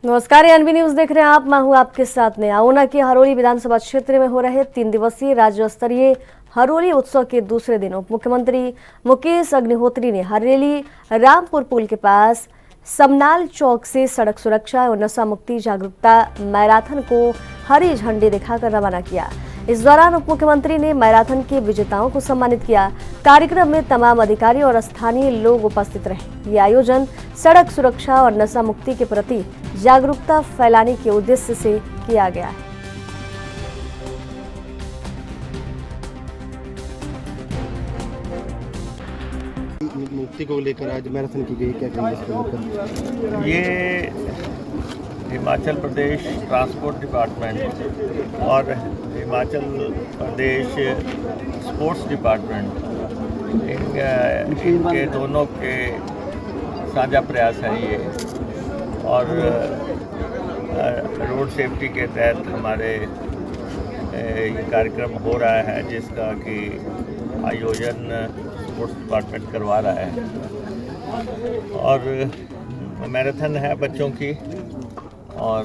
नमस्कार, NB news देख रहे हैं आप। मैं हूं आपके साथ में। ऊना के हरोली विधानसभा क्षेत्र में हो रहे 3 दिवसीय राज्य स्तरीय हरोली उत्सव के दूसरे दिन उप मुख्यमंत्री मुकेश अग्निहोत्री ने हरेली रामपुर पुल के पास समनाल चौक से सड़क सुरक्षा और नशा मुक्ति जागरूकता मैराथन को हरी झंडी दिखाकर रवाना किया। इस दौरान उप मुख्यमंत्री ने मैराथन के विजेताओं को सम्मानित किया। कार्यक्रम में तमाम अधिकारी और स्थानीय लोग उपस्थित रहे। ये आयोजन सड़क सुरक्षा और नशा मुक्ति के प्रति जागरूकता फैलाने के उद्देश्य से किया गया है। मुक्ति को लेकर आज मैराथन की गई, क्या कहेंगे इसके ऊपर? ये हिमाचल प्रदेश ट्रांसपोर्ट डिपार्टमेंट और हिमाचल प्रदेश स्पोर्ट्स डिपार्टमेंट इनके दोनों के साझा प्रयास है ये। और रोड सेफ्टी के तहत हमारे ये कार्यक्रम हो रहा है, जिसका कि आयोजन स्पोर्ट्स डिपार्टमेंट करवा रहा है। और मैराथन है बच्चों की। और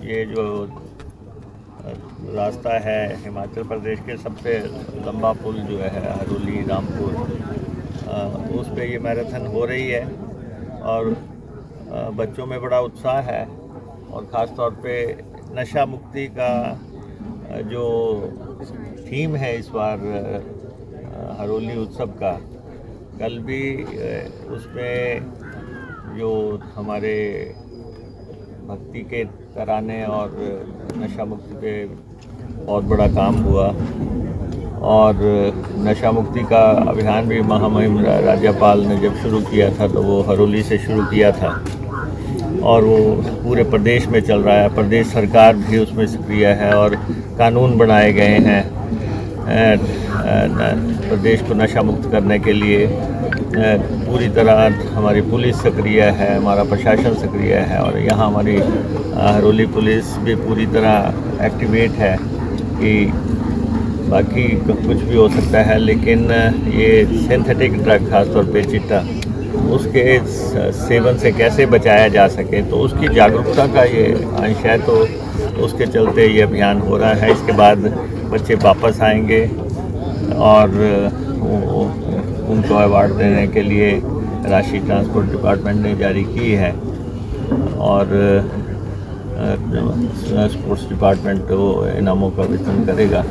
ये जो रास्ता है हिमाचल प्रदेश के सबसे लंबा पुल जो है हरोली रामपुर, उस पे ये मैराथन हो रही है। और बच्चों में बड़ा उत्साह है। और ख़ास तौर पे नशा मुक्ति का जो थीम है इस बार हरोली उत्सव का, कल भी उसमें जो हमारे भक्ति के तराने और नशा मुक्ति पे बहुत बड़ा काम हुआ। और नशा मुक्ति का अभियान भी महामहिम राज्यपाल ने जब शुरू किया था तो वो हरोली से शुरू किया था, और वो पूरे प्रदेश में चल रहा है। प्रदेश सरकार भी उसमें सक्रिय है और कानून बनाए गए हैं प्रदेश को नशा मुक्त करने के लिए। पूरी तरह हमारी पुलिस सक्रिय है, हमारा प्रशासन सक्रिय है। और यहाँ हमारी हरोली पुलिस भी पूरी तरह एक्टिवेट है कि बाकी कुछ भी हो सकता है, लेकिन ये सिंथेटिक ड्रग खासतौर पे चिट्टा, उसके सेवन से कैसे बचाया जा सके, तो उसकी जागरूकता का ये अंश है। तो उसके चलते ये अभियान हो रहा है। इसके बाद बच्चे वापस आएंगे और उनको अवार्ड देने के लिए राशि ट्रांसपोर्ट डिपार्टमेंट ने जारी की है। और स्पोर्ट्स डिपार्टमेंट तो इनामों का वितरण करेगा।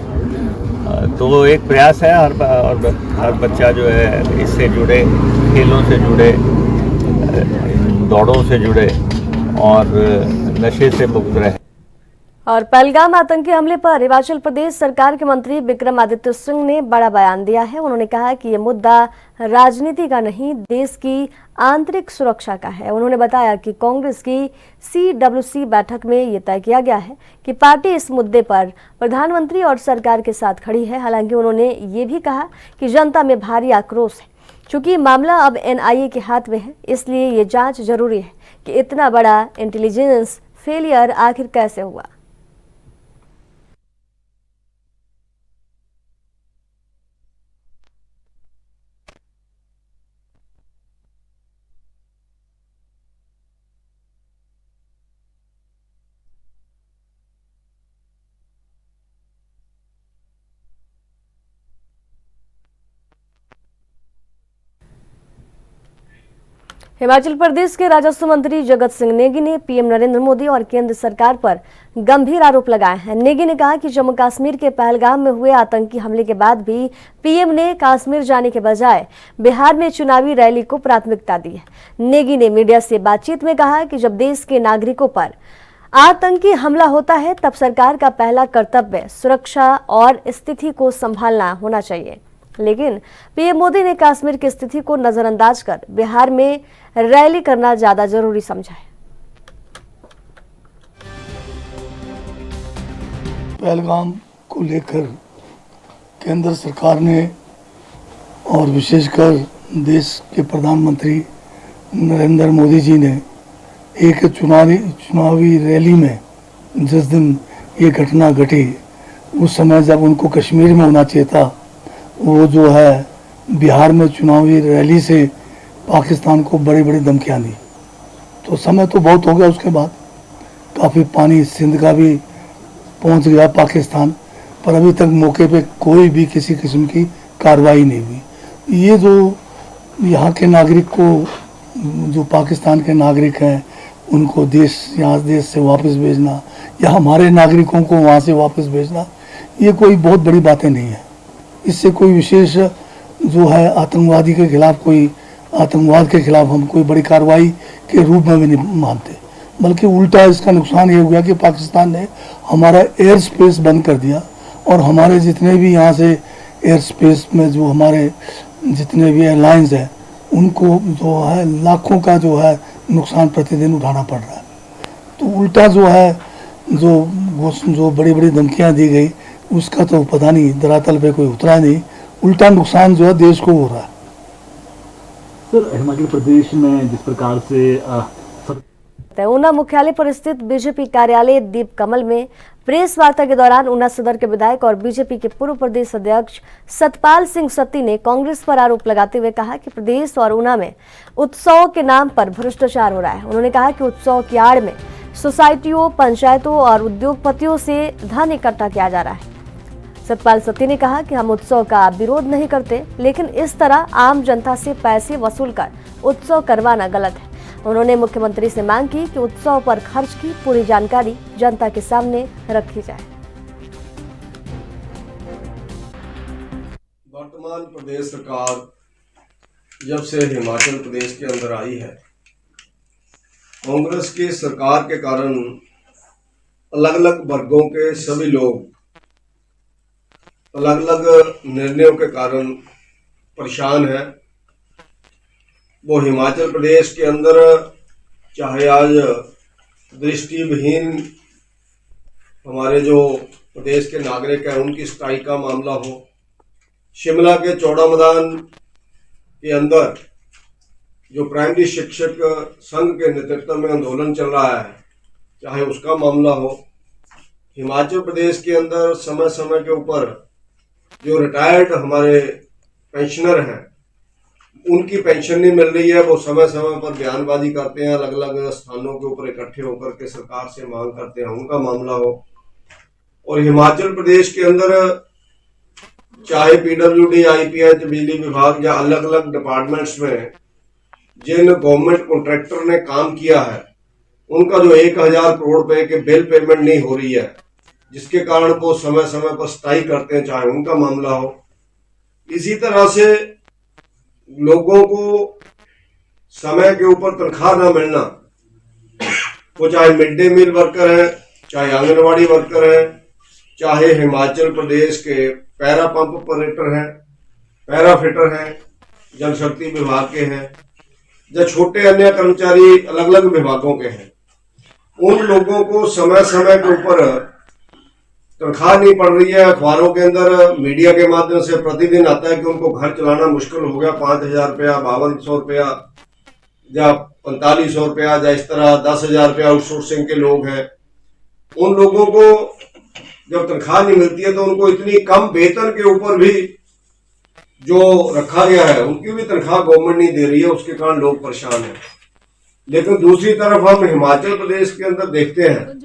तो एक प्रयास है हर बच्चा जो है इससे जुड़े, खेलों से जुड़े, दौड़ों से जुड़े और नशे से मुक्त रहे। और पहलगाम आतंकी हमले पर हिमाचल प्रदेश सरकार के मंत्री विक्रमादित्य सिंह ने बड़ा बयान दिया है। उन्होंने कहा कि ये मुद्दा राजनीति का नहीं, देश की आंतरिक सुरक्षा का है। उन्होंने बताया कि कांग्रेस की CWC बैठक में ये तय किया गया है कि पार्टी इस मुद्दे पर प्रधानमंत्री और सरकार के साथ खड़ी है। हालांकि उन्होंने ये भी कहा कि जनता में भारी आक्रोश है। चूंकि मामला अब NIA के हाथ में है, इसलिए ये जांच जरूरी है कि इतना बड़ा इंटेलिजेंस फेलियर आखिर कैसे हुआ। हिमाचल प्रदेश के राजस्व मंत्री जगत सिंह नेगी ने PM नरेंद्र मोदी और केंद्र सरकार पर गंभीर आरोप लगाए हैं। नेगी ने कहा कि जम्मू कश्मीर के पहलगाम में हुए आतंकी हमले के बाद भी PM ने कश्मीर जाने के बजाय बिहार में चुनावी रैली को प्राथमिकता दी है। नेगी ने मीडिया से बातचीत में कहा कि जब देश के नागरिकों पर आतंकी हमला होता है तब सरकार का पहला कर्तव्य सुरक्षा और स्थिति को संभालना होना चाहिए। लेकिन PM मोदी ने कश्मीर की स्थिति को नजरअंदाज कर बिहार में रैली करना ज्यादा जरूरी समझा है। पहलगाम को लेकर केंद्र सरकार ने और विशेषकर देश के प्रधानमंत्री नरेंद्र मोदी जी ने एक चुनावी रैली में जिस दिन ये घटना घटी, उस समय जब उनको कश्मीर में होना चाहिए था, वो जो है बिहार में चुनावी रैली से पाकिस्तान को बड़ी बड़ी धमकियाँ दी। तो समय तो बहुत हो गया, उसके बाद काफ़ी पानी सिंध का भी पहुंच गया पाकिस्तान, पर अभी तक मौके पे कोई भी किसी किस्म की कार्रवाई नहीं हुई। ये जो यहाँ के नागरिक को, जो पाकिस्तान के नागरिक हैं, उनको यहाँ देश से वापस भेजना या हमारे नागरिकों को वहाँ से वापस भेजना, ये कोई बहुत बड़ी बातें नहीं है। इससे कोई विशेष जो है आतंकवादी के खिलाफ, कोई आतंकवाद के खिलाफ हम कोई बड़ी कार्रवाई के रूप में भी नहीं मानते, बल्कि उल्टा इसका नुकसान ये हो गया कि पाकिस्तान ने हमारा एयर स्पेस बंद कर दिया और हमारे जितने भी यहाँ से एयर स्पेस में जो हमारे जितने भी एयरलाइंस हैं, उनको जो है लाखों का जो है नुकसान प्रतिदिन उठाना पड़ रहा है। तो उल्टा जो है जो बड़ी बड़ी धमकियाँ दी गई, उसका तो पता नहीं, धरातल पे कोई उतरा नहीं, उल्टा नुकसान जो है देश को हो रहा है। सर, हिमाचल प्रदेश में जिस प्रकार से ऊना मुख्यालय पर स्थित बीजेपी कार्यालय दीप कमल में प्रेस वार्ता के दौरान ऊना सदर के विधायक और बीजेपी के पूर्व प्रदेश अध्यक्ष सतपाल सिंह सत्ती ने कांग्रेस पर आरोप लगाते हुए कहा कि प्रदेश और ऊना में उत्सव के नाम पर भ्रष्टाचार हो रहा है। उन्होंने कहा कि उत्सव की आड़ में सोसाइटियों, पंचायतों और उद्योगपतियों से धन इकट्ठा किया जा रहा है। सतपाल सत्ती ने कहा कि हम उत्सव का विरोध नहीं करते, लेकिन इस तरह आम जनता से पैसे वसूल कर उत्सव करवाना गलत है। उन्होंने मुख्यमंत्री से मांग की कि उत्सव पर खर्च की पूरी जानकारी जनता के सामने रखी जाए। वर्तमान प्रदेश सरकार जब से हिमाचल प्रदेश के अंदर आई है, कांग्रेस की सरकार के कारण अलग अलग वर्गों के सभी लोग अलग अलग निर्णयों के कारण परेशान हैं। वो हिमाचल प्रदेश के अंदर चाहे आज दृष्टिविहीन हमारे जो प्रदेश के नागरिक हैं उनकी स्ट्राइक का मामला हो, शिमला के चौड़ा मैदान के अंदर जो प्राइमरी शिक्षक संघ के नेतृत्व में आंदोलन चल रहा है, चाहे उसका मामला हो, हिमाचल प्रदेश के अंदर समय समय के ऊपर जो रिटायर्ड हमारे पेंशनर हैं उनकी पेंशन नहीं मिल रही है, वो समय समय पर बयानबाजी करते हैं, अलग अलग स्थानों के ऊपर इकट्ठे होकर के सरकार से मांग करते हैं, उनका मामला हो। और हिमाचल प्रदेश के अंदर चाहे पीडब्ल्यूडी, आईपीएच, बिजली विभाग या अलग अलग डिपार्टमेंट्स में जिन गवर्नमेंट कॉन्ट्रैक्टर ने काम किया है, उनका जो 1000 करोड़ रुपए के बिल पेमेंट नहीं हो रही है, जिसके कारण वो समय समय पर स्ट्राइक करते हैं, चाहे उनका मामला हो। इसी तरह से लोगों को समय के ऊपर तनख्वाह न मिलना, वो चाहे मिड डे मील वर्कर है, चाहे आंगनवाड़ी वर्कर है, चाहे हिमाचल प्रदेश के पैरा पंप ऑपरेटर हैं, पैरा फिटर हैं, जल शक्ति विभाग के हैं, या छोटे अन्य कर्मचारी अलग अलग विभागों के हैं, उन लोगों को समय समय के ऊपर तनख्वाह नहीं पड़ रही है। अखबारों के अंदर मीडिया के माध्यम से प्रतिदिन आता है कि उनको घर चलाना मुश्किल हो गया, 5000 रुपया, 5200 रुपया या 4500 रुपया, या इस तरह 10,000 रुपया आउटसोर्सिंग के लोग हैं। उन लोगों को जब तनख्वाह नहीं मिलती है तो उनको इतनी कम वेतन के ऊपर भी जो रखा गया है उनकी भी तनख्वाह गवर्नमेंट नहीं दे रही है, उसके कारण लोग परेशान हैं। लेकिन दूसरी तरफ हम हिमाचल प्रदेश के अंदर देखते हैं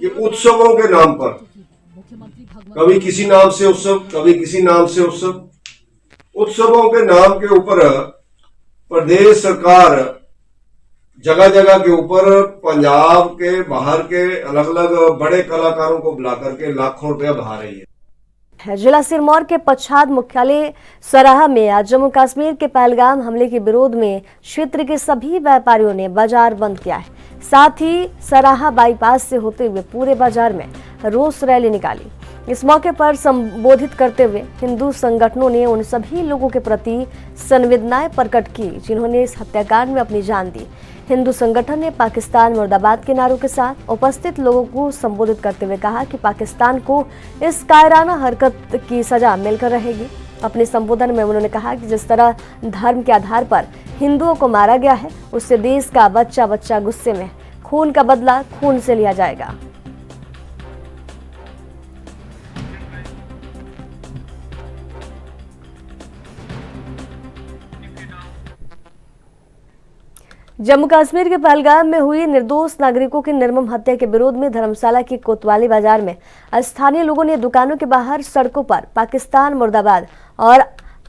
कि उत्सवों के नाम पर कभी किसी नाम से उत्सव, कभी किसी नाम से उत्सवों के नाम के ऊपर प्रदेश सरकार जगह जगह के ऊपर पंजाब के बाहर के अलग अलग बड़े कलाकारों को बुला करके लाखों रुपया बहा रही है। जिला सिरमौर के पच्छाद मुख्यालय सराहा में आज जम्मू कश्मीर के पहलगाम हमले के विरोध में क्षेत्र के सभी व्यापारियों ने बाजार बंद किया है। साथ ही सराहा बाईपास से होते हुए पूरे बाजार में रोष रैली निकाली। इस मौके पर संबोधित करते हुए हिंदू संगठनों ने उन सभी लोगों के प्रति संवेदनाएं प्रकट की जिन्होंने इस हत्याकांड में अपनी जान दी। हिंदू संगठन ने पाकिस्तान मुर्दाबाद के नारों के साथ उपस्थित लोगों को संबोधित करते हुए कहा कि पाकिस्तान को इस कायराना हरकत की सजा मिलकर रहेगी। अपने संबोधन में उन्होंने कहा कि जिस तरह धर्म के आधार पर हिंदुओं को मारा गया है, उससे देश का बच्चा बच्चा गुस्से में खून का बदला खून से लिया जाएगा। जम्मू कश्मीर के पहलगाम में हुई निर्दोष नागरिकों की निर्मम हत्या के विरोध में धर्मशाला की कोतवाली बाजार में स्थानीय लोगों ने दुकानों के बाहर सड़कों पर पाकिस्तान मुर्दाबाद और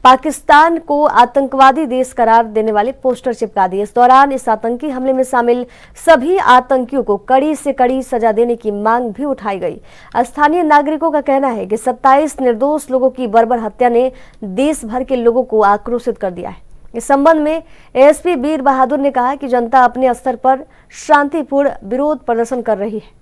पाकिस्तान को आतंकवादी देश करार देने वाले पोस्टर चिपका दिए। इस दौरान इस आतंकी हमले में शामिल सभी आतंकियों को कड़ी से कड़ी सजा देने की मांग भी उठाई गई। स्थानीय नागरिकों का कहना है कि 27 निर्दोष लोगों की बर्बर हत्या ने देश भर के लोगों को आक्रोशित कर दिया है। इस संबंध में एएसपी वीर बहादुर ने कहा कि जनता अपने स्तर पर शांतिपूर्ण विरोध प्रदर्शन कर रही है।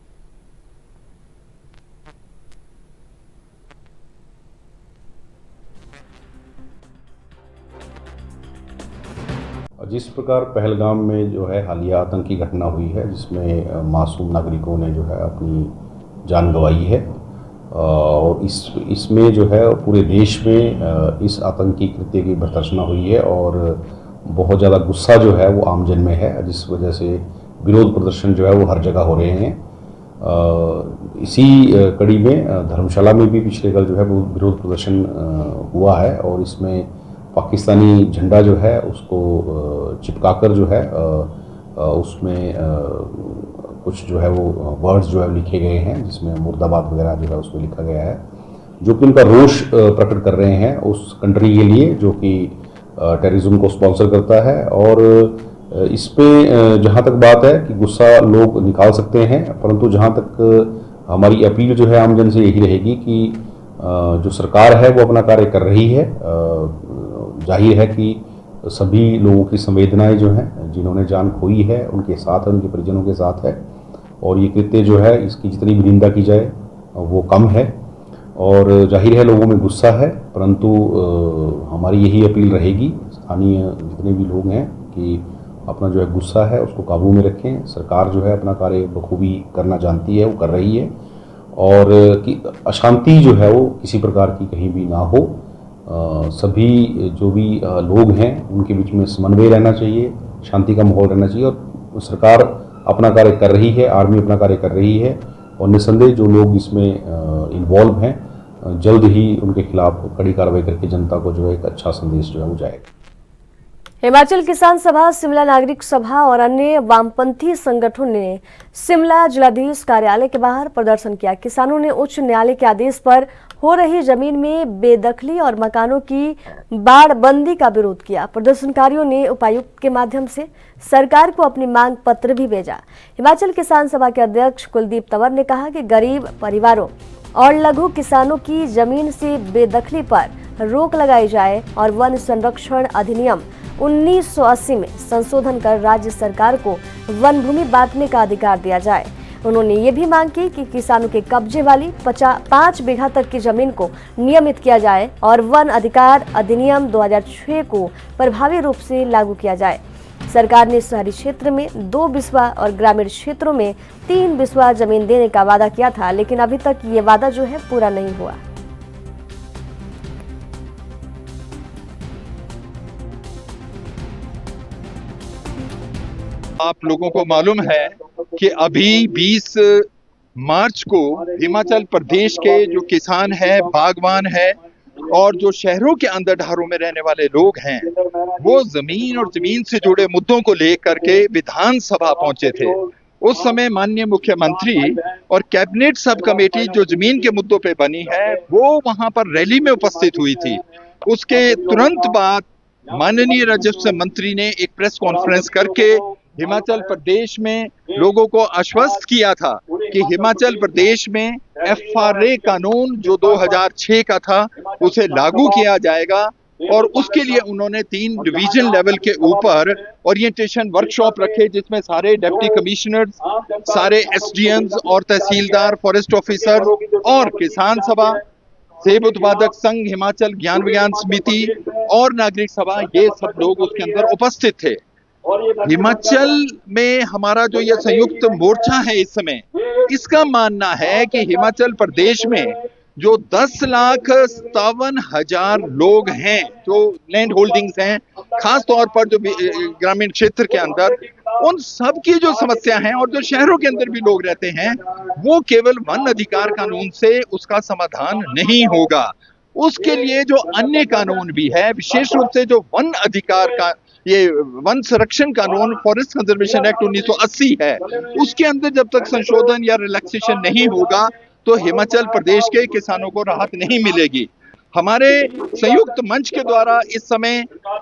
जिस प्रकार पहलगाम में जो है हालिया आतंकी घटना हुई है, जिसमें मासूम नागरिकों ने जो है अपनी जान गंवाई है, और इसमें जो है पूरे देश में इस आतंकी कृत्य की भर्त्सना हुई है और बहुत ज़्यादा गुस्सा जो है वो आमजन में है, जिस वजह से विरोध प्रदर्शन जो है वो हर जगह हो रहे हैं। इसी कड़ी में धर्मशाला में भी पिछले कल जो है वो विरोध प्रदर्शन हुआ है और इसमें पाकिस्तानी झंडा जो है उसको चिपकाकर जो है उसमें कुछ जो है वो वर्ड्स जो है लिखे गए हैं, जिसमें मुर्दाबाद वगैरह जो है उसमें लिखा गया है, जो कि उनका रोष प्रकट कर रहे हैं उस कंट्री के लिए जो कि टेररिज्म को स्पॉन्सर करता है। और इस पे जहाँ तक बात है कि गुस्सा लोग निकाल सकते हैं, परंतु जहाँ तक हमारी अपील जो है आमजन से यही रहेगी कि जो सरकार है वो अपना कार्य कर रही है। जाहिर है कि सभी लोगों की संवेदनाएं जो हैं, जिन्होंने जान खोई है उनके साथ है, उनके परिजनों के साथ है, और ये कृत्य जो है इसकी जितनी भी निंदा की जाए वो कम है। और जाहिर है लोगों में गुस्सा है, परंतु हमारी यही अपील रहेगी स्थानीय जितने भी लोग हैं कि अपना जो है गुस्सा है उसको काबू में रखें। सरकार जो है अपना कार्य बखूबी करना जानती है, वो कर रही है, और कि अशांति जो है वो किसी प्रकार की कहीं भी ना हो। सभी जो भी लोग हैं उनके बीच में समन्वय रहना चाहिए, शांति का माहौल रहना चाहिए, और सरकार अपना कार्य कर रही है, आर्मी अपना कार्य कर रही है, और निस्संदेह जो लोग इसमें इन्वॉल्व हैं जल्द ही उनके खिलाफ कड़ी कार्रवाई करके जनता को जो है एक अच्छा संदेश जो है वो जाएगा। हिमाचल किसान सभा, शिमला नागरिक सभा और अन्य वामपंथी संगठनों ने शिमला जिलाधीश कार्यालय के बाहर प्रदर्शन किया। किसानों ने उच्च न्यायालय के आदेश पर हो रही जमीन में बेदखली और मकानों की बाड़बंदी का विरोध किया। प्रदर्शनकारियों ने उपायुक्त के माध्यम से सरकार को अपनी मांग पत्र भी भेजा। हिमाचल किसान सभा के अध्यक्ष कुलदीप तंवर ने कहा कि गरीब परिवारों और लघु किसानों की जमीन से बेदखली पर रोक लगाई जाए और वन संरक्षण अधिनियम 1980 में संशोधन कर राज्य सरकार को वन भूमि बांटने का अधिकार दिया जाए। उन्होंने ये भी मांग की कि किसानों के कब्जे वाली 5 बीघा तक की जमीन को नियमित किया जाए और वन अधिकार अधिनियम 2006 को प्रभावी रूप से लागू किया जाए। सरकार ने शहरी क्षेत्र में 2 बिस्वा और ग्रामीण क्षेत्रों में 3 बिस्वा जमीन देने का वादा किया था, लेकिन अभी तक ये वादा जो है पूरा नहीं हुआ। आप लोगों को मालूम है कि अभी 20 मार्च को हिमाचल प्रदेश के जो किसान हैं, बागवान हैं और जो शहरों के अंदर ढारों में रहने वाले लोग हैं, वो जमीन और जमीन से जुड़े मुद्दों को लेकर के विधानसभा पहुंचे थे। उस समय माननीय मुख्यमंत्री और कैबिनेट सब कमेटी जो जमीन के मुद्दों पे बनी है वो वहां पर रैली में उपस्थित हुई थी। उसके तुरंत बाद माननीय राजस्व मंत्री ने एक प्रेस कॉन्फ्रेंस करके हिमाचल प्रदेश में लोगों को आश्वस्त किया था कि हिमाचल प्रदेश में FRA कानून जो 2006 का था उसे लागू किया जाएगा, और उसके लिए उन्होंने 3 डिवीजन लेवल के ऊपर ओरिएंटेशन वर्कशॉप रखे, जिसमें सारे डिप्टी कमिश्नर्स, सारे SDMs और तहसीलदार, फॉरेस्ट ऑफिसर और किसान सभा, सेब उत्पादक संघ, हिमाचल ज्ञान विज्ञान समिति और नागरिक सभा, ये सब लोग उसके अंदर उपस्थित थे। हिमाचल में हमारा जो ये संयुक्त मोर्चा है इस समय, इसका मानना है कि हिमाचल प्रदेश में जो 10,57,000 लोग हैं जो लैंड होल्डिंग्स हैं, खास तौर पर जो ग्रामीण क्षेत्र के अंदर, उन सब की जो समस्या है और जो शहरों के अंदर भी लोग रहते हैं, वो केवल वन अधिकार कानून से उसका समाधान नहीं होगा। उसके लिए जो अन्य कानून भी है, विशेष रूप से जो वन अधिकार का ये वन संरक्षण कानून फॉरेस्ट कंजर्वेशन एक्ट 1980 है, उसके अंदर जब तक संशोधन या रिलैक्सेशन नहीं होगा तो हिमाचल प्रदेश के किसानों को राहत नहीं मिलेगी। हमारे संयुक्त मंच के द्वारा इस समय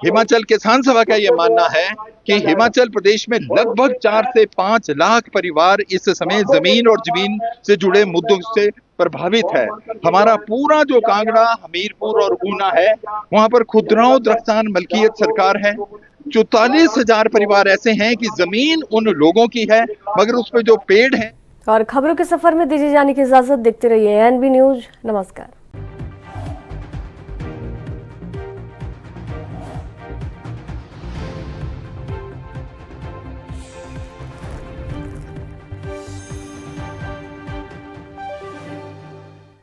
हिमाचल किसान सभा का यह मानना है कि हिमाचल प्रदेश में लगभग 4 से 5 लाख परिवार इस समय जमीन और जमीन से जुड़े मुद्दों से प्रभावित है। हमारा पूरा जो कांगड़ा, हमीरपुर और ऊना है, वहां पर खुदराओ दरख्तान मलकियत सरकार है। 44,000 परिवार ऐसे हैं कि जमीन उन लोगों की है मगर उस पे जो पेड़ है। और खबरों के सफर में दीजिए जाने की इजाजत। देखते रहिए एनबी न्यूज। नमस्कार।